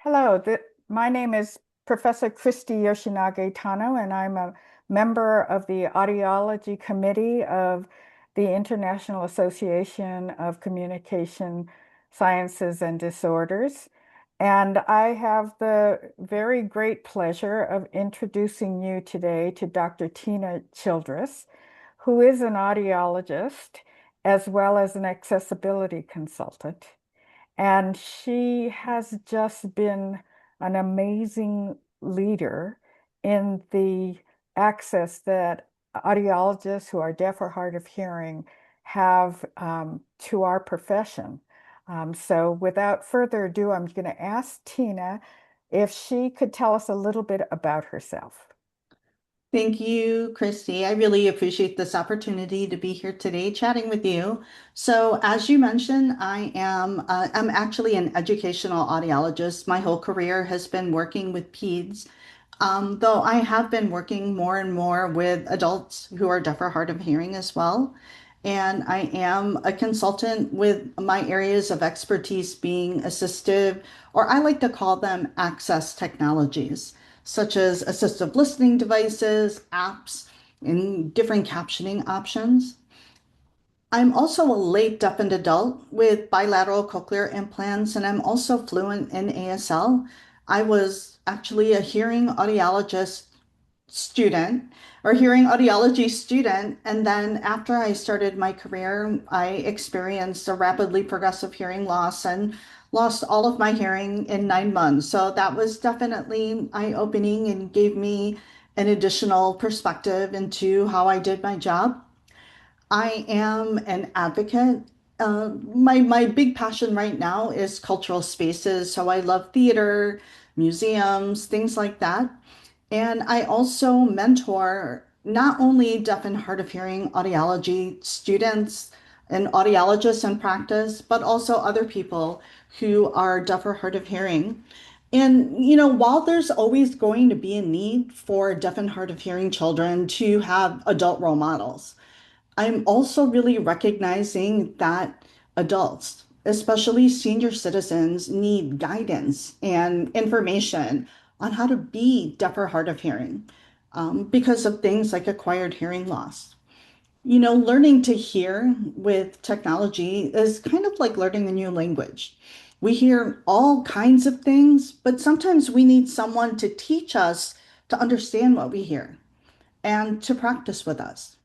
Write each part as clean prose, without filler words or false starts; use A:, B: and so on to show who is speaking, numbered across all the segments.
A: Hello, my name is Professor Christine Yoshinaga-Itano, and I'm a member of the Audiology Committee of the International Association of Communication Sciences and Disorders. And I have the very great pleasure of introducing you today to Dr. Tina Childress, who is an audiologist as well as an accessibility consultant. And she has just been an amazing leader in the access that audiologists who are deaf or hard of hearing have to our profession. So without further ado, I'm going to ask Tina if she could tell us a little bit about herself.
B: Thank you, Christy. I really appreciate this opportunity to be here today chatting with you. So, as you mentioned, I'm actually an educational audiologist. My whole career has been working with peds, though I have been working more and more with adults who are deaf or hard of hearing as well. And I am a consultant with my areas of expertise being assistive, or I like to call them access technologies, such as assistive listening devices, apps, and different captioning options. I'm also a late deafened adult with bilateral cochlear implants, and I'm also fluent in ASL. I was actually a hearing audiologist student or hearing audiology student. And then after I started my career, I experienced a rapidly progressive hearing loss and lost all of my hearing in 9 months. So that was definitely eye-opening and gave me an additional perspective into how I did my job. I am an advocate. My big passion right now is cultural spaces. So I love theater, museums, things like that. And I also mentor not only deaf and hard of hearing audiology students and audiologists in practice, but also other people who are deaf or hard of hearing. And, while there's always going to be a need for deaf and hard of hearing children to have adult role models, I'm also really recognizing that adults, especially senior citizens, need guidance and information on how to be deaf or hard of hearing because of things like acquired hearing loss. Learning to hear with technology is kind of like learning a new language. We hear all kinds of things, but sometimes we need someone to teach us to understand what we hear and to practice with us.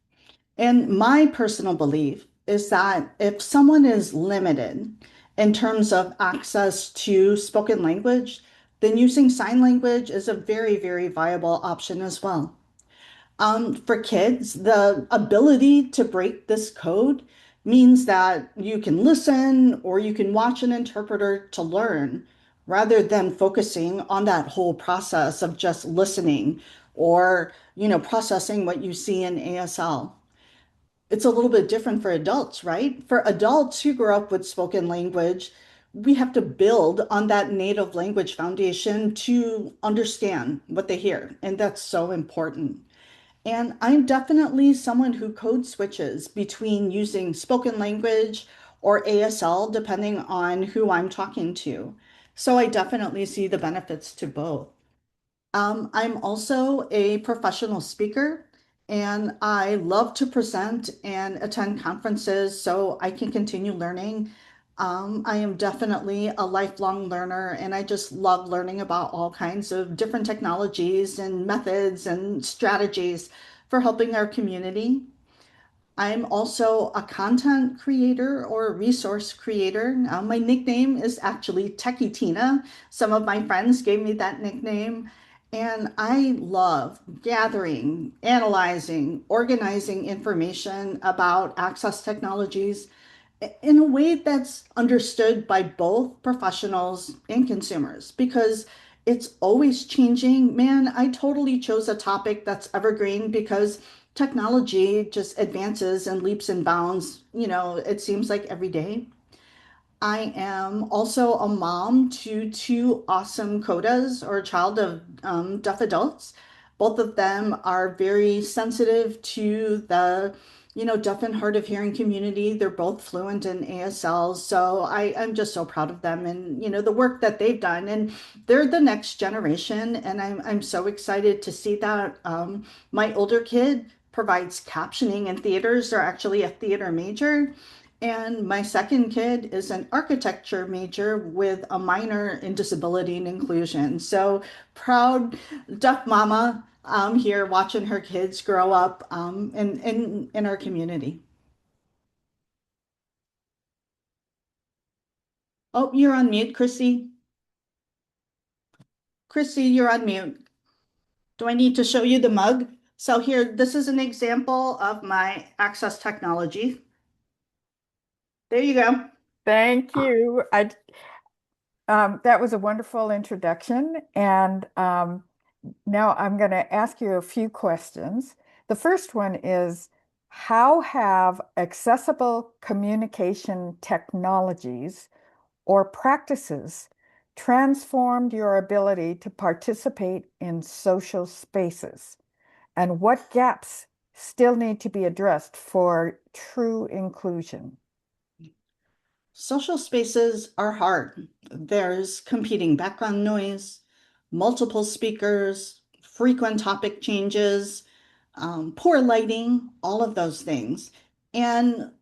B: And my personal belief is that if someone is limited in terms of access to spoken language, then using sign language is a very, very viable option as well. For kids, the ability to break this code means that you can listen or you can watch an interpreter to learn rather than focusing on that whole process of just listening or, processing what you see in ASL. It's a little bit different for adults, right? For adults who grow up with spoken language, we have to build on that native language foundation to understand what they hear. And that's so important. And I'm definitely someone who code switches between using spoken language or ASL, depending on who I'm talking to. So I definitely see the benefits to both. I'm also a professional speaker and I love to present and attend conferences so I can continue learning. I am definitely a lifelong learner and I just love learning about all kinds of different technologies and methods and strategies for helping our community. I'm also a content creator or a resource creator. My nickname is actually Techie Tina. Some of my friends gave me that nickname. And I love gathering, analyzing, organizing information about access technologies in a way that's understood by both professionals and consumers because it's always changing. Man, I totally chose a topic that's evergreen because technology just advances and leaps and bounds, it seems like every day. I am also a mom to two awesome codas or child of deaf adults. Both of them are very sensitive to the deaf and hard of hearing community. They're both fluent in ASL. So I'm just so proud of them and, the work that they've done. And they're the next generation. And I'm so excited to see that. My older kid provides captioning in theaters. They're actually a theater major. And my second kid is an architecture major with a minor in disability and inclusion. So proud deaf mama here watching her kids grow up in our community. Oh, you're on mute, Chrissy. Chrissy, you're on mute. Do I need to show you the mug? So here, this is an example of my access technology. There you go.
A: Thank you. That was a wonderful introduction. And now I'm going to ask you a few questions. The first one is, how have accessible communication technologies or practices transformed your ability to participate in social spaces? And what gaps still need to be addressed for true inclusion?
B: Social spaces are hard. There's competing background noise, multiple speakers, frequent topic changes, poor lighting, all of those things. And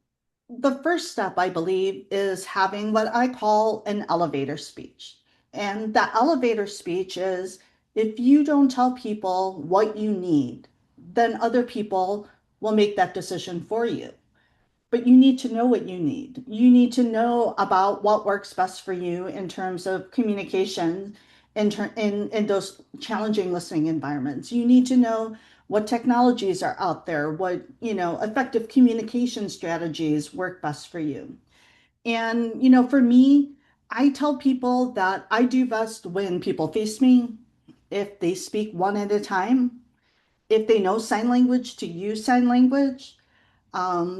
B: the first step, I believe, is having what I call an elevator speech. And the elevator speech is if you don't tell people what you need, then other people will make that decision for you. But you need to know what you need. You need to know about what works best for you in terms of communication in those challenging listening environments. You need to know what technologies are out there, what, effective communication strategies work best for you. And, for me, I tell people that I do best when people face me, if they speak one at a time, if they know sign language to use sign language,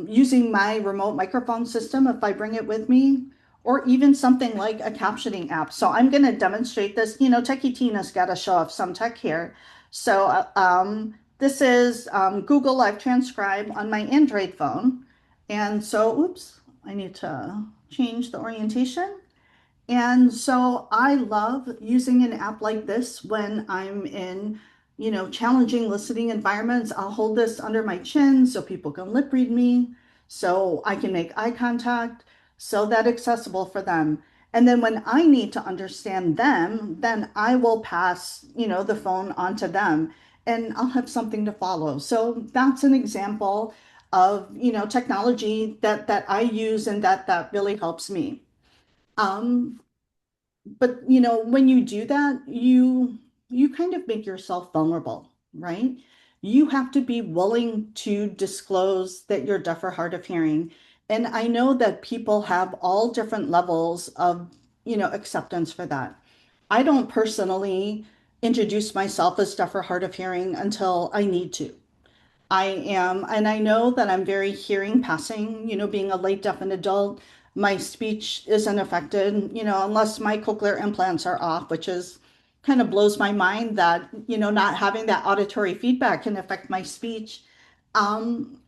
B: using my remote microphone system if I bring it with me, or even something like a captioning app. So I'm going to demonstrate this. Techie Tina's got to show off some tech here. So this is Google Live Transcribe on my Android phone. And so, oops, I need to change the orientation. And so I love using an app like this when I'm in, challenging listening environments. I'll hold this under my chin so people can lip read me, so I can make eye contact, so that accessible for them. And then when I need to understand them, then I will pass, the phone on to them and I'll have something to follow. So that's an example of, technology that I use and that really helps me. Um, but when you do that, you kind of make yourself vulnerable, right? You have to be willing to disclose that you're deaf or hard of hearing. And I know that people have all different levels of, acceptance for that. I don't personally introduce myself as deaf or hard of hearing until I need to. I am, and I know that I'm very hearing passing, being a late deaf and adult, my speech isn't affected, unless my cochlear implants are off, which is kind of blows my mind that, not having that auditory feedback can affect my speech. Um,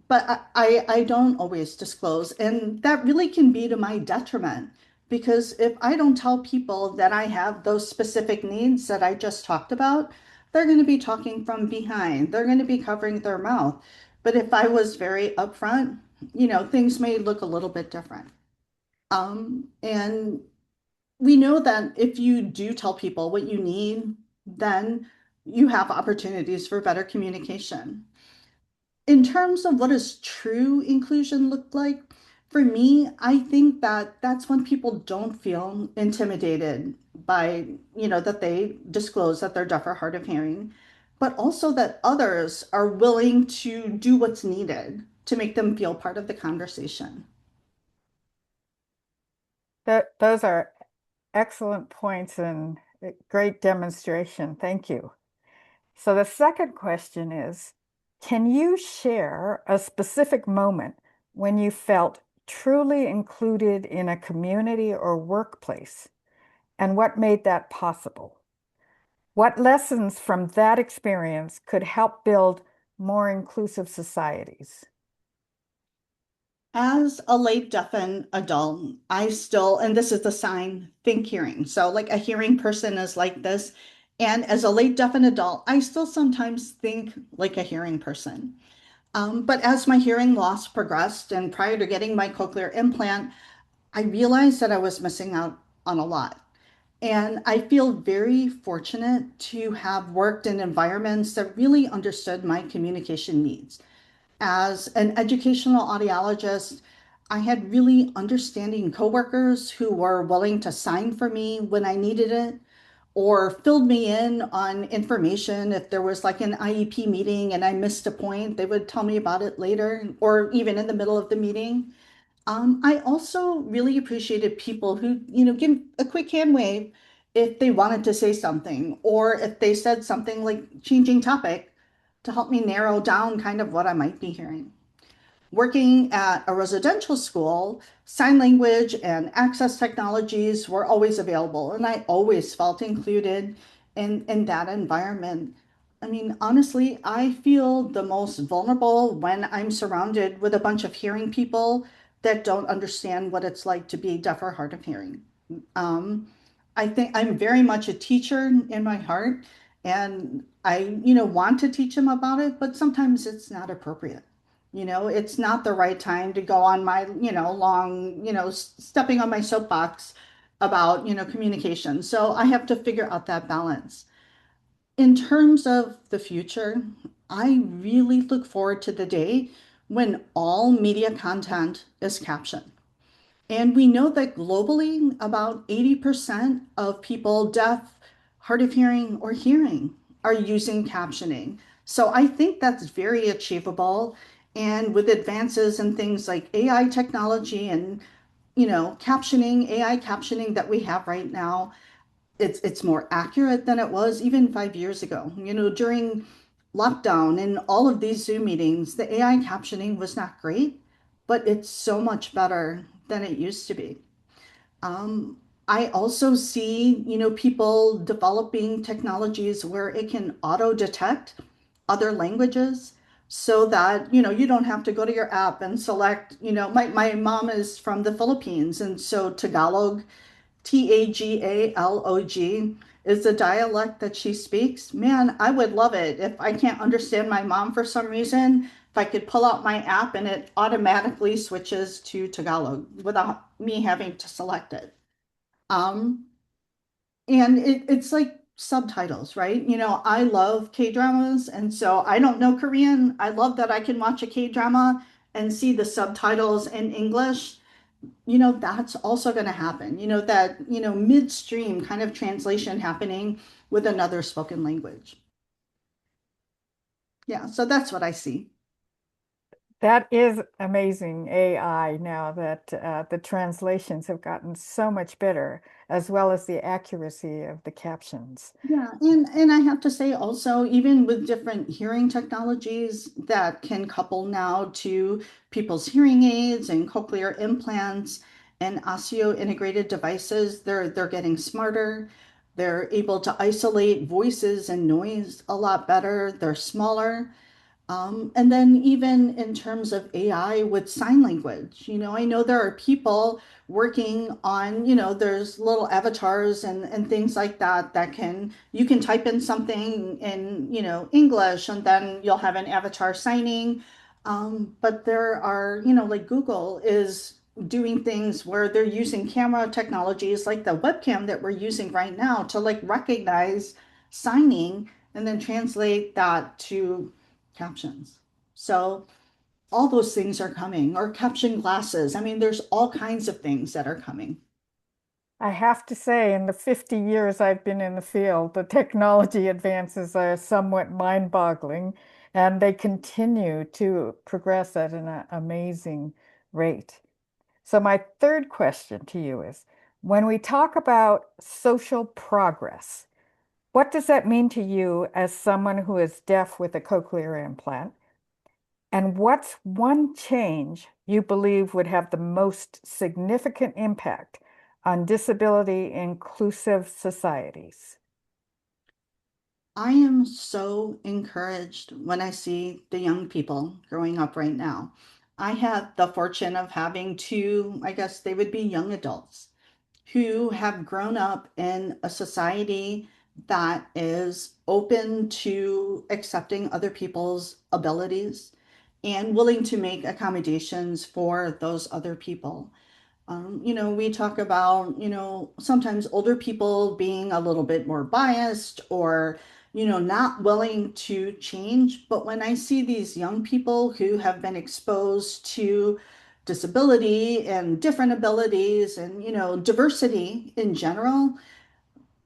B: but I don't always disclose, and that really can be to my detriment because if I don't tell people that I have those specific needs that I just talked about, they're going to be talking from behind. They're going to be covering their mouth. But if I was very upfront, things may look a little bit different. And we know that if you do tell people what you need, then you have opportunities for better communication. In terms of what does true inclusion look like, for me, I think that that's when people don't feel intimidated by, that they disclose that they're deaf or hard of hearing, but also that others are willing to do what's needed to make them feel part of the conversation.
A: Those are excellent points and a great demonstration. Thank you. So the second question is, can you share a specific moment when you felt truly included in a community or workplace, and what made that possible? What lessons from that experience could help build more inclusive societies?
B: As a late deafened adult, I still, and this is the sign, think hearing. So, like a hearing person is like this. And as a late deafened adult, I still sometimes think like a hearing person. But as my hearing loss progressed and prior to getting my cochlear implant, I realized that I was missing out on a lot. And I feel very fortunate to have worked in environments that really understood my communication needs. As an educational audiologist, I had really understanding coworkers who were willing to sign for me when I needed it or filled me in on information. If there was like an IEP meeting and I missed a point, they would tell me about it later or even in the middle of the meeting. I also really appreciated people who, give a quick hand wave if they wanted to say something, or if they said something like changing topic to help me narrow down kind of what I might be hearing. Working at a residential school, sign language and access technologies were always available, and I always felt included in that environment. I mean, honestly, I feel the most vulnerable when I'm surrounded with a bunch of hearing people that don't understand what it's like to be deaf or hard of hearing. Um, I think I'm very much a teacher in my heart, and I, want to teach them about it, but sometimes it's not appropriate. It's not the right time to go on my, long, stepping on my soapbox about, communication. So I have to figure out that balance. In terms of the future, I really look forward to the day when all media content is captioned. And we know that globally, about 80% of people deaf, hard of hearing, or hearing are using captioning. So I think that's very achievable. And with advances in things like AI technology and, captioning, AI captioning that we have right now, it's more accurate than it was even 5 years ago. During lockdown and all of these Zoom meetings, the AI captioning was not great, but it's so much better than it used to be. Um, I also see, people developing technologies where it can auto detect other languages so that, you don't have to go to your app and select, my mom is from the Philippines, and so Tagalog, Tagalog is the dialect that she speaks. Man, I would love it if I can't understand my mom for some reason, if I could pull out my app and it automatically switches to Tagalog without me having to select it. Um, and it's like subtitles, right? I love K-dramas, and so I don't know Korean. I love that I can watch a K-drama and see the subtitles in English. That's also going to happen. That, midstream kind of translation happening with another spoken language. Yeah, so that's what I see.
A: That is amazing AI now that the translations have gotten so much better, as well as the accuracy of the captions.
B: Yeah, and I have to say also, even with different hearing technologies that can couple now to people's hearing aids and cochlear implants and osseo integrated devices, they're getting smarter. They're able to isolate voices and noise a lot better. They're smaller. And then even in terms of AI with sign language, I know there are people working on, there's little avatars and things like that you can type in something in, English, and then you'll have an avatar signing. But there are, like Google is doing things where they're using camera technologies like the webcam that we're using right now to like recognize signing and then translate that to captions. So all those things are coming, or caption glasses. I mean, there's all kinds of things that are coming.
A: I have to say, in the 50 years I've been in the field, the technology advances are somewhat mind-boggling, and they continue to progress at an amazing rate. So my third question to you is, when we talk about social progress, what does that mean to you as someone who is deaf with a cochlear implant? And what's one change you believe would have the most significant impact on disability inclusive societies?
B: I am so encouraged when I see the young people growing up right now. I had the fortune of having two, I guess they would be young adults who have grown up in a society that is open to accepting other people's abilities and willing to make accommodations for those other people. We talk about, sometimes older people being a little bit more biased or, not willing to change. But when I see these young people who have been exposed to disability and different abilities and, diversity in general,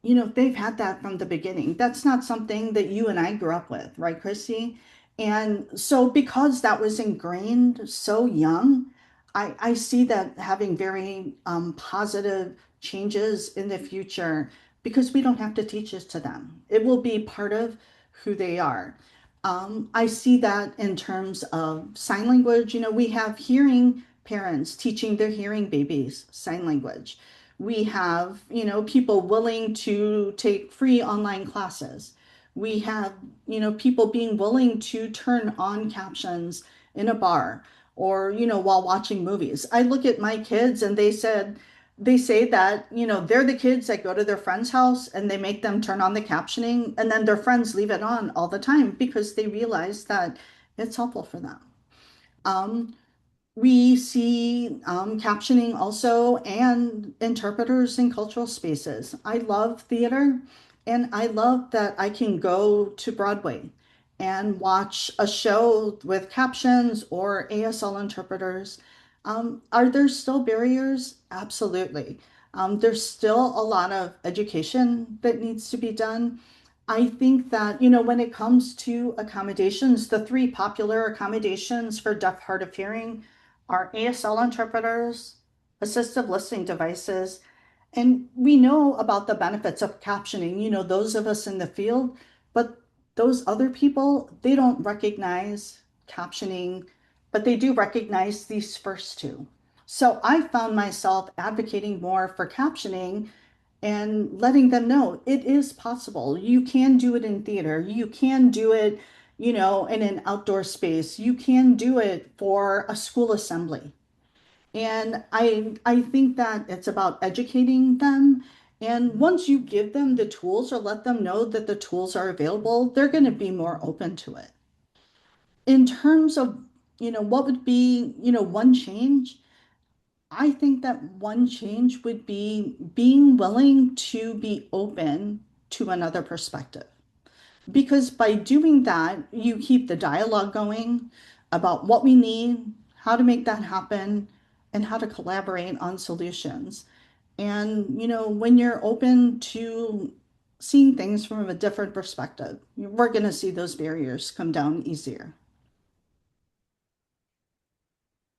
B: they've had that from the beginning. That's not something that you and I grew up with, right, Chrissy? And so because that was ingrained so young, I see that having very positive changes in the future because we don't have to teach this to them. It will be part of who they are. I see that in terms of sign language. We have hearing parents teaching their hearing babies sign language. We have, people willing to take free online classes. We have, people being willing to turn on captions in a bar or, while watching movies. I look at my kids and they say that, they're the kids that go to their friend's house and they make them turn on the captioning and then their friends leave it on all the time because they realize that it's helpful for them. Um, we see captioning also and interpreters in cultural spaces. I love theater and I love that I can go to Broadway and watch a show with captions or ASL interpreters. Are there still barriers? Absolutely. There's still a lot of education that needs to be done. I think that, when it comes to accommodations, the three popular accommodations for deaf, hard of hearing are ASL interpreters, assistive listening devices, and we know about the benefits of captioning, those of us in the field, but those other people, they don't recognize captioning, but they do recognize these first two. So I found myself advocating more for captioning and letting them know it is possible. You can do it in theater. You can do it, in an outdoor space. You can do it for a school assembly. And I think that it's about educating them. And once you give them the tools or let them know that the tools are available, they're going to be more open to it. In terms of, what would be, one change, I think that one change would be being willing to be open to another perspective. Because by doing that, you keep the dialogue going about what we need, how to make that happen, and how to collaborate on solutions. And, when you're open to seeing things from a different perspective, we're going to see those barriers come down easier.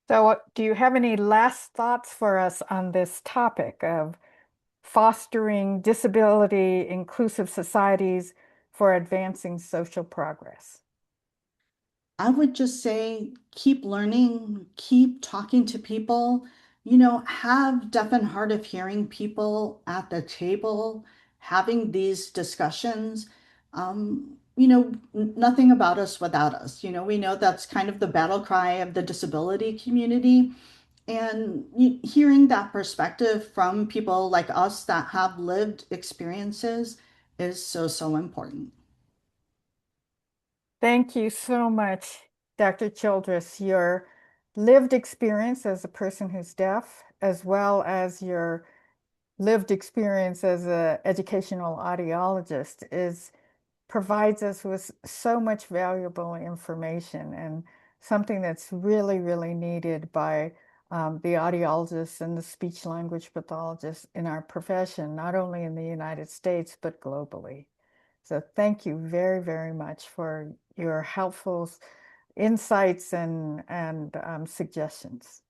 A: So, do you have any last thoughts for us on this topic of fostering disability inclusive societies for advancing social progress?
B: I would just say keep learning, keep talking to people, have deaf and hard of hearing people at the table having these discussions. Nothing about us without us. We know that's kind of the battle cry of the disability community. And hearing that perspective from people like us that have lived experiences is so, so important.
A: Thank you so much, Dr. Childress. Your lived experience as a person who's deaf, as well as your lived experience as an educational audiologist, is provides us with so much valuable information and something that's really, really needed by the audiologists and the speech language pathologists in our profession, not only in the United States, but globally. So thank you very, very much for your helpful insights and suggestions.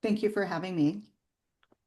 B: Thank you for having me.